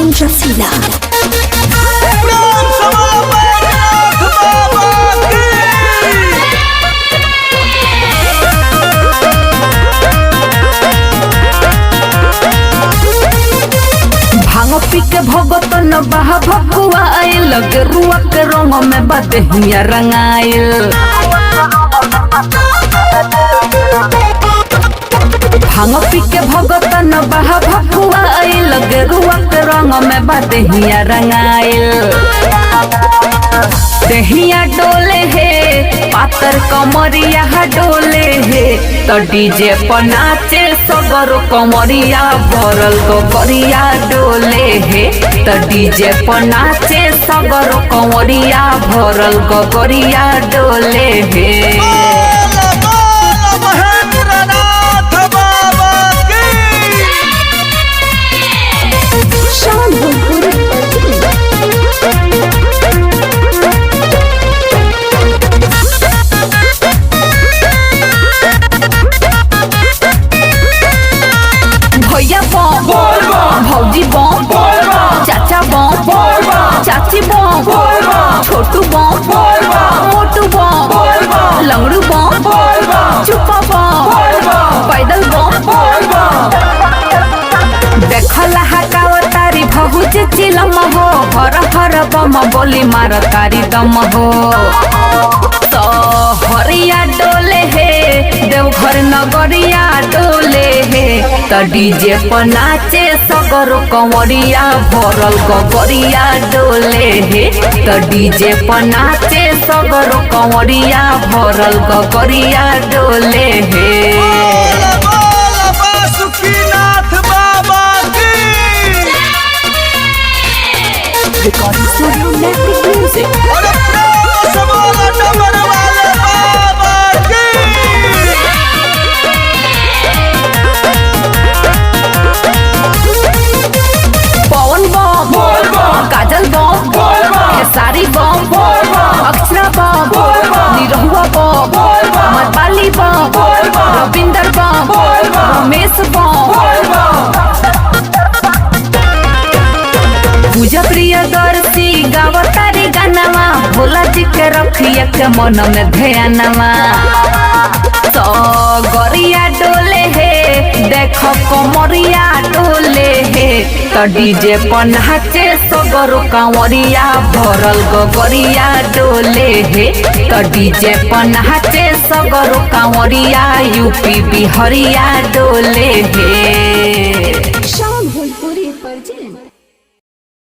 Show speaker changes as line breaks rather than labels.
रोशन रसीला। भांग पी के भगत न बहा भकुआ आइल गेरुआ के रंग में बाते हिया रंगाइल। भांग पी के भगत न बहा भकुआ आइल गेरुआ के रंग में बाते हिया रंगाइल। देहिया डोले हे पातर कमरिया डोले हे तो डीजे पर नाचे सगरो कमरिया भरल गोगरिया डोले हे तो डीजे पर नाचे सगरो कमरिया भरल गोगरिया डोले हे। भैया बम भौजी बम चाचा बम चाची बम छोटू बम मोटू बम लंगड़ू बम चुपा बम पैदल बम देखला हकावतारी भहुज चिलम हो हर हर बम बोली मार तारी दम हो। तो हरिया डोले हे देवघर नगरिया डोले हे तो डीजे पर नाचे सगरो कंवरिया भरल गोगरिया डोले हे तो डीजे पर नाचे सगरो कंवरिया भरल गोगरिया डोले हे। Recording studio Netflix Music। पवन बम काजल बम खेसारी बम अक्षरा बम निरहुआ बम मतवाली बम रविंदर बम रमेश बम। पूजा प्रियदर्शी गावतारी गानावा भोला जी के रखिए के मन में ध्यानवा। तो गरिया डोले हे देखो कमरिया डोले हे तो डीजे पर नाचे सगरो कांवरिया भरल गोगरिया डोले हे तो डीजे पर नाचे सगरो कांवरिया यूपी बिहारिया डोले हे।